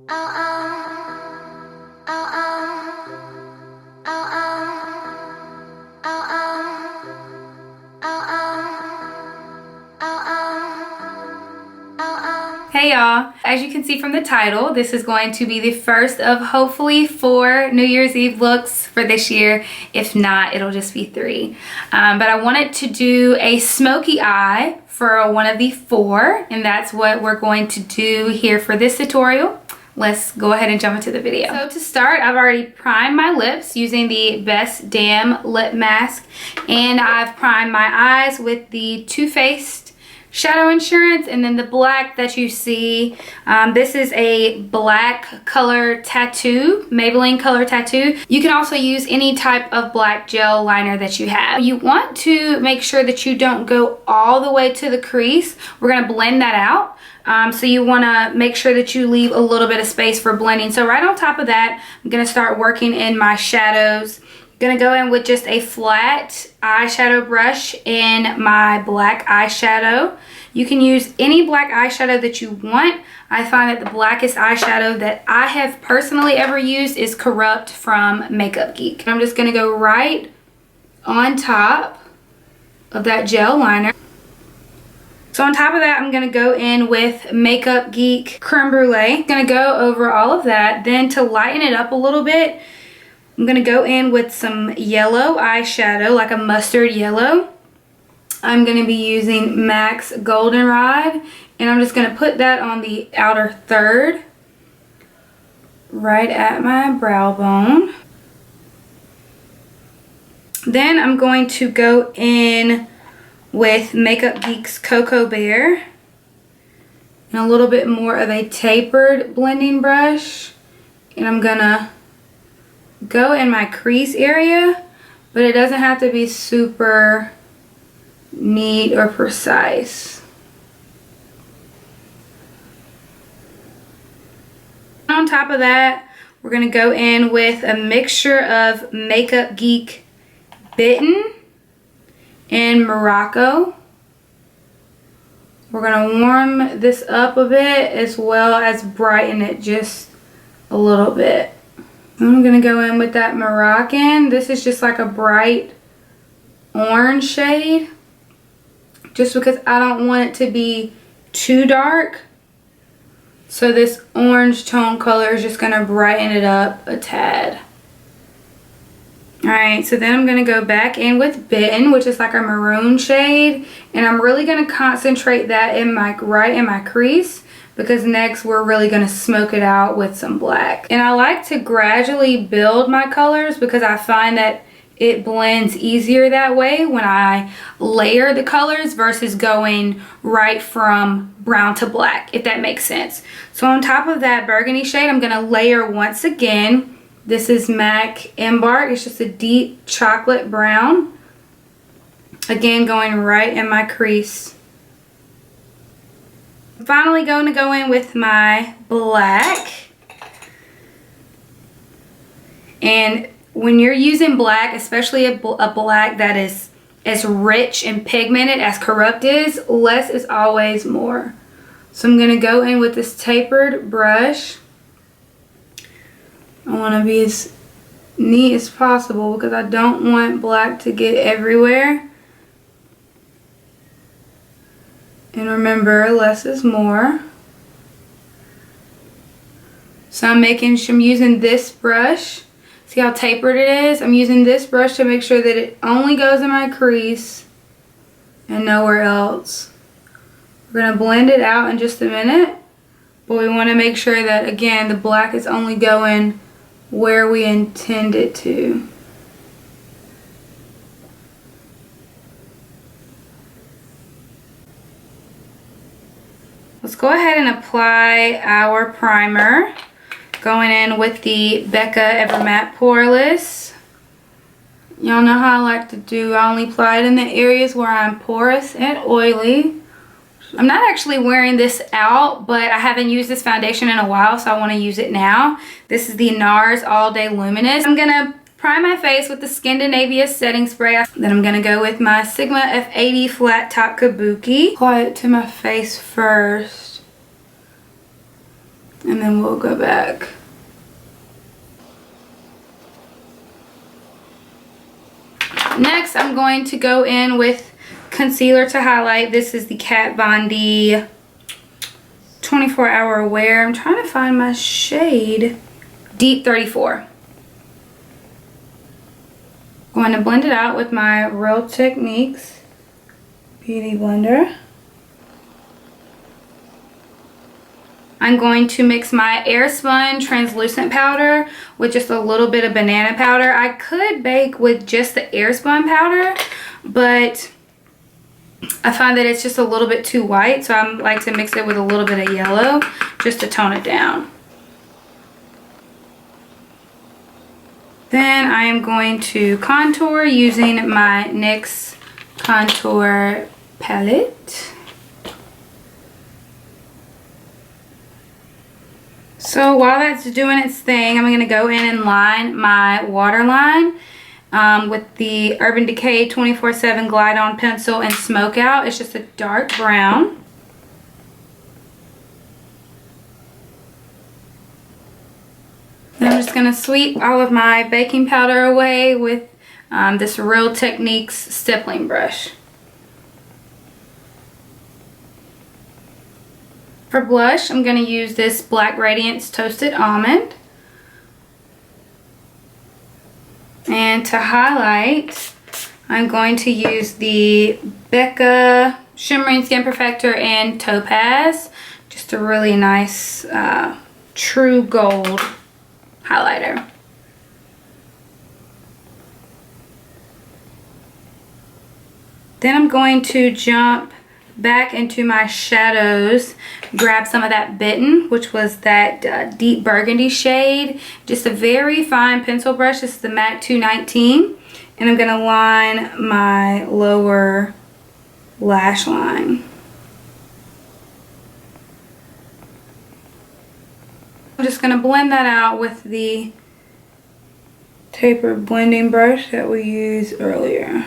Hey y'all, as you can see from the title, this is going to be the first of hopefully 4 New Year's Eve looks for this year. If not, it'll just be 3. But I wanted to do a smoky eye for one of the 4, and that's what we're going to do here for this tutorial. Let's go ahead and jump into the video. So to start, I've already primed my lips using the Best Damn Lip Mask, and I've primed my eyes with the Too Faced Shadow Insurance, and then the black that you see, this is a black color tattoo, Maybelline color tattoo. You can also use any type of black gel liner that you have. You want to make sure that you don't go all the way to the crease. We're going to blend that out. So you want to make sure that you leave a little bit of space for blending. So right on top of that, I'm going to start working in my shadows. Gonna go in with just a flat eyeshadow brush in my black eyeshadow. You can use any black eyeshadow that you want. I find that the blackest eyeshadow that I have personally ever used is Corrupt from Makeup Geek. I'm just gonna go right on top of that gel liner. So on top of that, I'm gonna go in with Makeup Geek Creme Brulee. Gonna go over all of that. Then to lighten it up a little bit, I'm going to go in with some yellow eyeshadow, like a mustard yellow. I'm going to be using MAC's Goldenrod, and I'm just going to put that on the outer third, right at my brow bone. Then I'm going to go in with Makeup Geek's Cocoa Bear, and a little bit more of a tapered blending brush, and I'm going to go in my crease area, but it doesn't have to be super neat or precise. On top of that, we're going to go in with a mixture of Makeup Geek Bitten and Morocco. We're going to warm this up a bit as well as brighten it just a little bit. I'm going to go in with that Moroccan. This is just like a bright orange shade, just because I don't want it to be too dark. So this orange tone color is just going to brighten it up a tad. Alright, so then I'm going to go back in with Bitten, which is like a maroon shade. And I'm really going to concentrate that in right in my crease, because next we're really going to smoke it out with some black. And I like to gradually build my colors because I find that it blends easier that way when I layer the colors versus going right from brown to black, if that makes sense. So on top of that burgundy shade, I'm going to layer once again. This is MAC Embark. It's just a deep chocolate brown. Again, going right in my crease. I'm finally going to go in with my black. And when you're using black, especially a black that is as rich and pigmented as Corrupt is, less is always more. So I'm going to go in with this tapered brush. I want to be as neat as possible because I don't want black to get everywhere. And remember, less is more. So I'm using this brush. See how tapered it is? I'm using this brush to make sure that it only goes in my crease and nowhere else. We're going to blend it out in just a minute. But we want to make sure that, again, the black is only going where we intend it to. Let's go ahead and apply our primer. Going in with the BECCA Evermatte Poreless. Y'all know how I like to do. I only apply it in the areas where I'm porous and oily. I'm not actually wearing this out, but I haven't used this foundation in a while, so I want to use it now. This is the NARS All Day Luminous. I'm going to prime my face with the Skindanavia setting spray. Then I'm going to go with my Sigma F80 Flat Top Kabuki. Apply it to my face first. And then we'll go back. Next, I'm going to go in with concealer to highlight. This is the KatVonD 24-Hour Wear. I'm trying to find my shade. Deep 34. Going to blend it out with my Real Techniques Beauty Blender. I'm going to mix my AirSpun translucent powder with just a little bit of banana powder. I could bake with just the AirSpun powder, but I find that it's just a little bit too white, so I like to mix it with a little bit of yellow just to tone it down. Then I am going to contour using my NYX Contour Palette. So while that's doing its thing, I'm going to go in and line my waterline with the Urban Decay 24/7 Glide On Pencil and Smokeout. It's just a dark brown. Then I'm just going to sweep all of my baking powder away with this Real Techniques stippling brush. For blush, I'm going to use this Black Radiance Toasted Almond. And to highlight, I'm going to use the BECCA Shimmering Skin Perfector and Topaz. Just a really nice true gold highlighter. Then I'm going to jump back into my shadows, grab some of that Bitten, which was that deep burgundy shade. Just a very fine pencil brush. This is the MAC 219. And I'm going to line my lower lash line. I'm just going to blend that out with the tapered blending brush that we used earlier.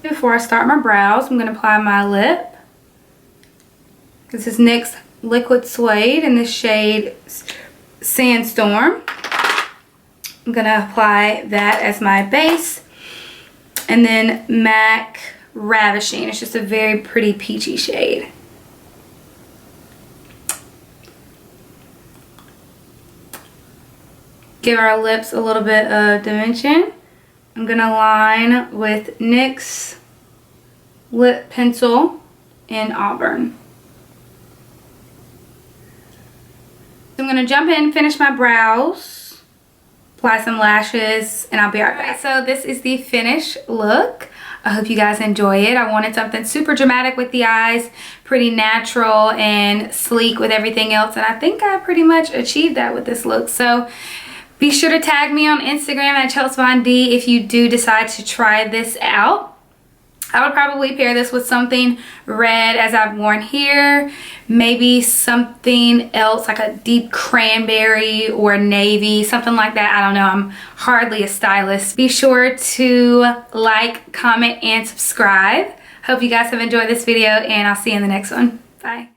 Before I start my brows, I'm going to apply my lip. This is NYX Liquid Suede in the shade Sandstorm. I'm going to apply that as my base. And then MAC Ravishing. It's just a very pretty peachy shade. Give our lips a little bit of dimension. I'm going to line with NYX Lip Pencil in Auburn. So I'm going to jump in, finish my brows, apply some lashes, and I'll be right back. So this is the finished look. I hope you guys enjoy it. I wanted something super dramatic with the eyes, pretty natural and sleek with everything else, and I think I pretty much achieved that with this look. So be sure to tag me on Instagram at ChelsVonD if you do decide to try this out. I would probably pair this with something red as I've worn here. Maybe something else like a deep cranberry or navy, something like that. I don't know. I'm hardly a stylist. Be sure to like, comment, and subscribe. Hope you guys have enjoyed this video, and I'll see you in the next one. Bye.